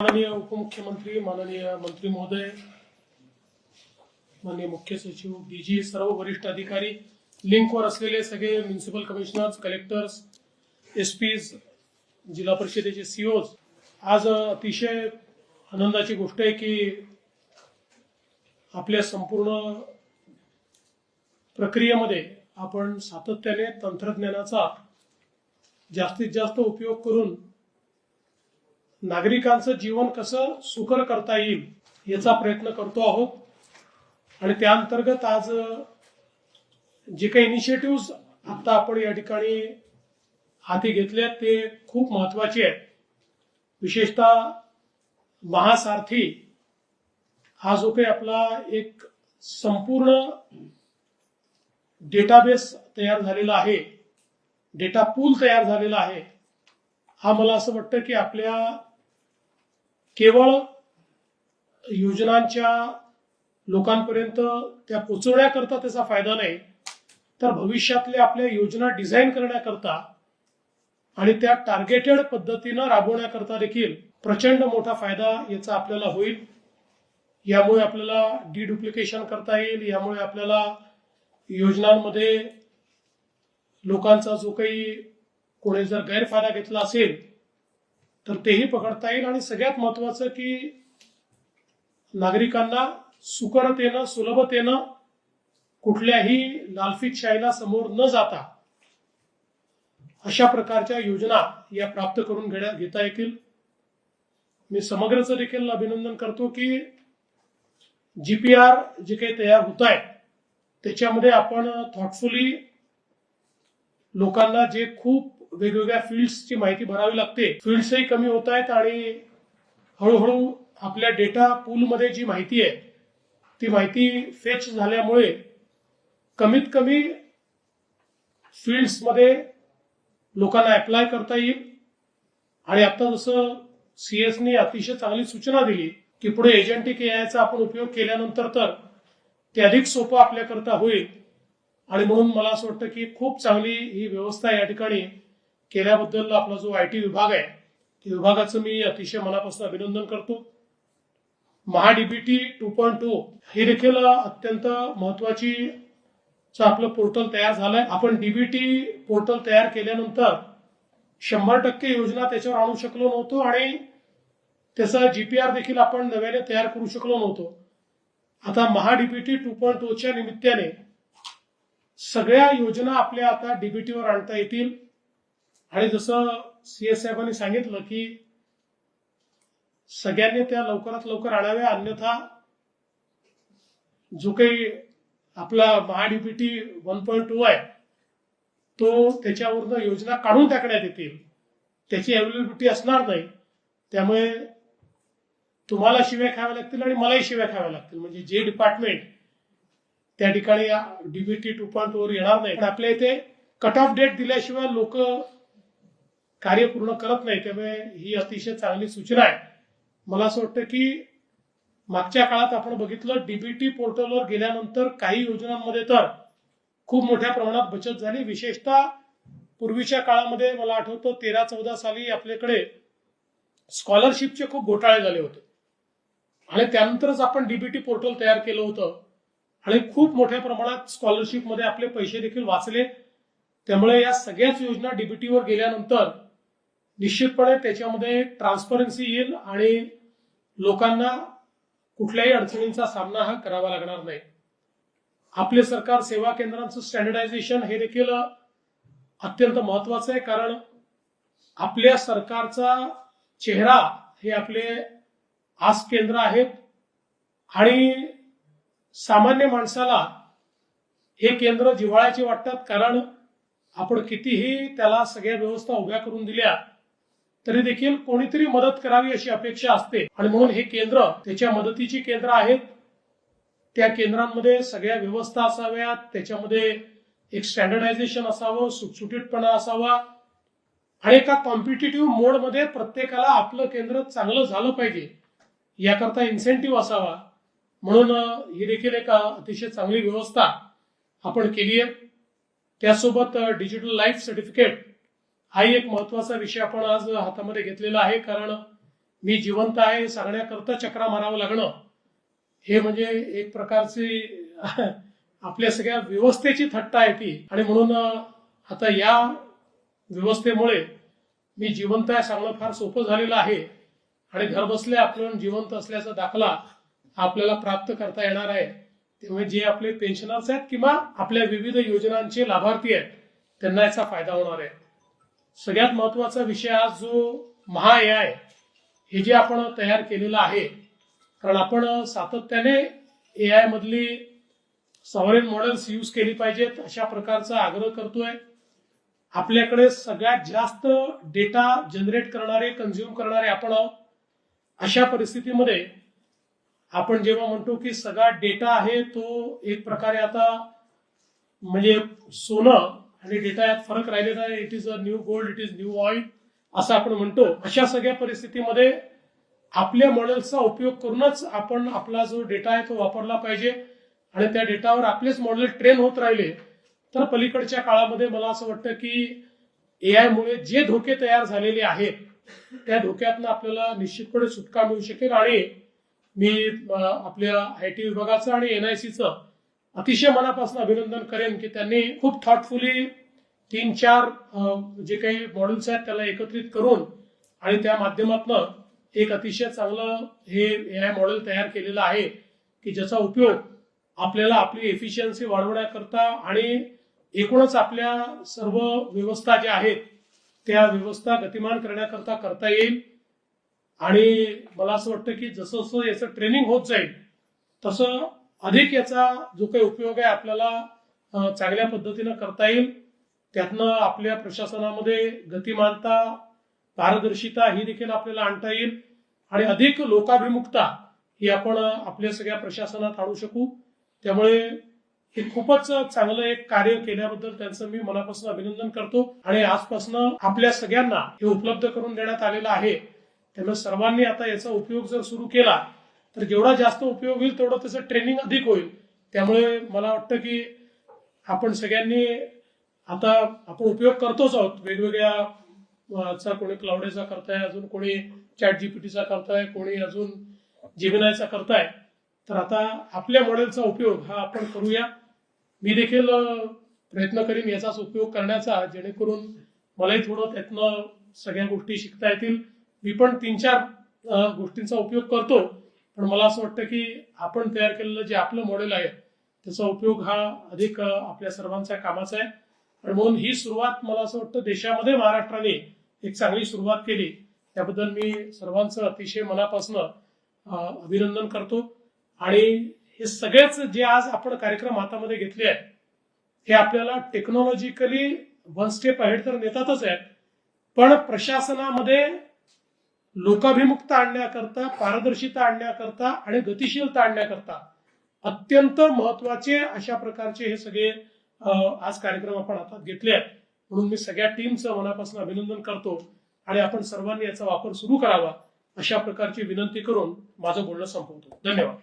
माननीय उपमुख्यमंत्री, माननीय मंत्री महोदय, माननीय मुख्य सचिव, डीजी, सर्व वरिष्ठ अधिकारी, लिंकवर असलेले सगळे म्युनिसिपल कमिशनर्स, कलेक्टर्स, एसपीज, जिल्हा परिषदेचे सीओज, आज अतिशय आनंदाची गोष्ट आहे की आपल्या संपूर्ण प्रक्रियेमध्ये आपण सातत्याने तंत्रज्ञानाचा जास्तीत जास्त उपयोग करून नागरिकांचं जीवन कसं सुकर करता येईल याचा प्रयत्न करतो आहोत। आणि त्या अंतर्गत आज जे काही इनिशिएटिव्ह आता आपण या ठिकाणी हाती घेतले ते खूप महत्त्वाचे आहेत। विशेषतः महासारथी हा जो काही आपला एक संपूर्ण डेटाबेस तयार झालेला आहे, डेटा पूल तयार झालेला आहे, हा मला असं वाटतं की आपल्या केवळ योजनांच्या लोकांपर्यंत त्या पोहोचवण्याकरता त्याचा फायदा नाही, तर भविष्यातल्या आपल्या योजना डिझाईन करण्याकरता आणि त्या टार्गेटेड पद्धतीने राबवण्याकरता देखील प्रचंड मोठा फायदा याचा आपल्याला होईल। यामुळे आपल्याला डिडुप्लिकेशन करता येईल, यामुळे आपल्याला योजनांमध्ये लोकांचा जो काही कोणी जर गैरफायदा घेतला असेल तर तेही पकडता येईल। आणि सगळ्यात महत्त्वाचं की नागरिकांना सुकरतेनं, सुलभतेनं, कुठल्याही लालफितशाहीला समोर न जाता अशा प्रकारच्या योजना या प्राप्त करून घेता येतील। मी समग्रचं देखील अभिनंदन करतो की जीपीआर जे काही तयार होत आहे त्याच्यामध्ये आपण थॉटफुली लोकांना जे खूप वेगवेगळ्या फील्ड्सची माहिती भरावी लागते, फील्ड्सही कमी होत आहेत आणि हळूहळू आपल्या डेटा पूलमध्ये जी माहिती आहे ती माहिती फेच झाल्यामुळे कमीत कमी फील्ड्समध्ये लोकांना अप्लाय करता येईल। आणि आता जसं सीएसनी अतिशय चांगली सूचना दिली की पुढे एजंटिक एआयचा आपण उपयोग केल्यानंतर तर ते अधिक सोपं आपल्याकरता होईल। आणि म्हणून मला असं वाटतं की खूप चांगली ही व्यवस्था या ठिकाणी केल्याबद्दल आपला जो आयटी विभाग आहे त्या विभागाचं मी अतिशय मनापासून अभिनंदन करतो। महाडीबीटी 2.0 हे देखील अत्यंत महत्वाची आपलं पोर्टल तयार झालंय। आपण डीबीटी पोर्टल तयार केल्यानंतर 100% योजना त्याच्यावर आणू शकलो नव्हतो आणि त्याचा जीपीआर देखील आपण नव्याने तयार करू शकलो नव्हतो। आता महाडीबीटी 2.0 च्या निमित्ताने सगळ्या योजना आपल्या आता डीबीटीवर आणता येतील। आणि जसं सीएस साहेबांनी सांगितलं की सगळ्यांनी त्या लवकरात लवकर आणाव्या, अन्यथा जो काही आपला महाडीबीटी 1.2 आहे तो त्याच्यावरनं योजना काढून टाकण्यात येतील, त्याची अवेलेबिलिटी असणार नाही। त्यामुळे तुम्हाला शिव्या खाव्या लागतील आणि मलाही शिव्या खाव्या लागतील, म्हणजे जे डिपार्टमेंट त्या ठिकाणी डीबीटी 2.0 वर येणार नाही। पण आपल्या इथे कट ऑफ डेट दिल्याशिवाय लोक कार्य पूर्ण करत नाही, त्यामुळे ही अतिशय चांगली सूचना आहे। मला असं वाटतं की मागच्या काळात आपण बघितलं डीबीटी पोर्टलवर गेल्यानंतर काही योजनांमध्ये तर खूप मोठ्या प्रमाणात बचत झाली। विशेषतः पूर्वीच्या काळामध्ये मला आठवतं 13-14 साली आपल्याकडे स्कॉलरशिपचे खूप घोटाळे झाले होते आणि त्यानंतरच आपण डीबीटी पोर्टल तयार केलं होतं आणि खूप मोठ्या प्रमाणात स्कॉलरशिपमध्ये आपले पैसे देखील वाचले। त्यामुळे या सगळ्याच योजना डीबीटीवर गेल्यानंतर निश्चितपणे त्याच्यामध्ये ट्रान्सपरन्सी येईल आणि लोकांना कुठल्याही अडचणींचा सामना हा करावा लागणार नाही। आपले सरकार सेवा केंद्रांचं स्टँडर्डायझेशन हे देखील अत्यंत महत्वाचं आहे, कारण आपल्या सरकारचा चेहरा हे आपले आस केंद्र आहेत आणि सामान्य माणसाला हे केंद्र जिव्हाळ्याचे वाटतात, कारण आपण कितीही त्याला सगळ्या व्यवस्था उभ्या करून दिल्या तरी देखील कोणीतरी मदत करावी अशी अपेक्षा असते। आणि म्हणून हे केंद्र त्याच्या मदतीची केंद्र आहेत। त्या केंद्रांमध्ये सगळ्या व्यवस्था असाव्यात, त्याच्यामध्ये एक स्टँडर्डायझेशन असावं, सुटसुटीतपणा असावा आणि एका कॉम्पिटिटिव्ह मोडमध्ये प्रत्येकाला आपलं केंद्र चांगलं झालं पाहिजे याकरता इन्सेंटिव्ह असावा। म्हणून ही देखील एक अतिशय चांगली व्यवस्था आपण केली आहे। त्यासोबत डिजिटल लाईफ सर्टिफिकेट हाही एक महत्वाचा विषय आपण आज हातामध्ये घेतलेला आहे, कारण मी जिवंत आहे हे सांगण्याकरता चक्रा मारावं लागणं हे म्हणजे एक प्रकारची आपल्या सगळ्या व्यवस्थेची थट्टा आहे ती. आणि म्हणून आता या व्यवस्थेमुळे मी जिवंत आहे सांगणं फार सोपं झालेलं आहे आणि घरबसल्या आपण जिवंत असल्याचा दाखला आपल्याला प्राप्त करता येणार आहे. त्यामुळे जे आपले पेन्शनर्स आहेत किंवा आपल्या विविध योजनांचे लाभार्थी आहेत त्यांना याचा फायदा होणार आहे. सगळ्यात महत्वाचा विषय आज जो महा AI हे जे आपण तयार केलेलं आहे, कारण आपण सातत्याने AI मधली सॉव्हरेन मॉडेल्स यूज केली पाहिजेत अशा प्रकारचा आग्रह करतोय. आपल्याकडे सगळ्यात जास्त डेटा जनरेट करणारे कन्झ्युम करणारे आपण आहोत. अशा परिस्थितीमध्ये आपण जेव्हा म्हणतो की सगळा डेटा आहे तो एक प्रकारे आता म्हणजे सोनं आणि डेटा यात फरक राहिलेला आहे. It is a new gold, it is new oil असं आपण म्हणतो. अशा सगळ्या परिस्थितीमध्ये आपल्या मॉडेल्सचा उपयोग करूनच आपण आपला जो डेटा आहे तो वापरला पाहिजे आणि त्या डेटावर आपलेच मॉडेल ट्रेन होत राहिले तर पलीकडच्या काळामध्ये मला असं वाटतं की AI मुळे जे धोके तयार झालेले आहेत त्या धोक्यातनं आपल्याला निश्चितपणे सुटका मिळू शकेल. आणि मी आपल्या IT विभागाचं आणि NICचं अतिशय मनापासून अभिनंदन करेन की त्यांनी खूप थॉटफुली 3-4 जे काही मॉडेल्स आहेत त्याला एकत्रित करून आणि त्या माध्यमातून एक अतिशय चांगलं हे AI मॉडेल तयार केलेलं आहे की ज्याचा उपयोग आपल्याला आपली एफिशियन्सी वाढवण्याकरता आणि एकूणच आपल्या सर्व व्यवस्था ज्या आहेत त्या व्यवस्था गतिमान करण्याकरता करता येईल. आणि मला असं वाटतं की जसं जसं याचं ट्रेनिंग होत जाईल तसं अधिक याचा जो काही उपयोग आहे आपल्याला चांगल्या पद्धतीनं करता येईल. त्यातनं आपल्या प्रशासनामध्ये गतिमानता, पारदर्शिता ही देखील आपल्याला आणता येईल आणि अधिक लोकाभिमुखता ही आपण आपल्या सगळ्या प्रशासनात आणू शकू. त्यामुळे हे खूपच चांगलं एक कार्य केल्याबद्दल त्यांचं मी मनापासून अभिनंदन करतो. आणि आजपासून आपल्या सगळ्यांना हे उपलब्ध करून देण्यात आलेलं आहे. त्यामुळे सर्वांनी आता याचा उपयोग जर सुरू केला तर जेवढा जास्त उपयोग होईल तेवढं त्याचं ट्रेनिंग अधिक होईल. त्यामुळे मला वाटतं की आपण सगळ्यांनी आता आपण उपयोग करतोच आहोत. वेगवेगळ्या कोणी क्लाउडचा करताय, अजून कोणी ChatGPTचा करताय, कोणी अजून जेमिनायचा करताय. तर आता आपल्या मॉडेलचा उपयोग हा आपण करूया. मी देखील प्रयत्न करीन याचाच उपयोग करण्याचा, जेणेकरून मलाही थोडं त्यातनं सगळ्या गोष्टी शिकता येतील. मी पण 3-4 गोष्टींचा उपयोग करतो, पण मला असं वाटतं की आपण तयार केलेलं जे आपलं मॉडेल आहे त्याचा उपयोग हा अधिक आपल्या सर्वांच्या कामाचा आहे. आणि म्हणून ही सुरुवात मला असं वाटतं देशामध्ये महाराष्ट्राने एक चांगली सुरुवात केली त्याबद्दल मी सर्वांचं अतिशय मनापासून अभिनंदन करतो. आणि हे सगळेच जे आज आपण कार्यक्रम हातामध्ये घेतले आहेत हे आपल्याला टेक्नॉलॉजिकली 1 स्टेप अहेड तर नेतातच आहेत, पण प्रशासनामध्ये लोकाभिमुखता आणण्याकरता, पारदर्शिता आणण्याकरता आणि गतिशीलता आणण्याकरता अत्यंत महत्वाचे अशा प्रकारचे हे सगळे आज कार्यक्रम आपण हातात घेतले आहेत. म्हणून मी सगळ्या टीमचं मनापासून अभिनंदन करतो आणि आपण सर्वांनी याचा वापर सुरू करावा अशा प्रकारची विनंती करून माझं बोलणं संपवतो. धन्यवाद.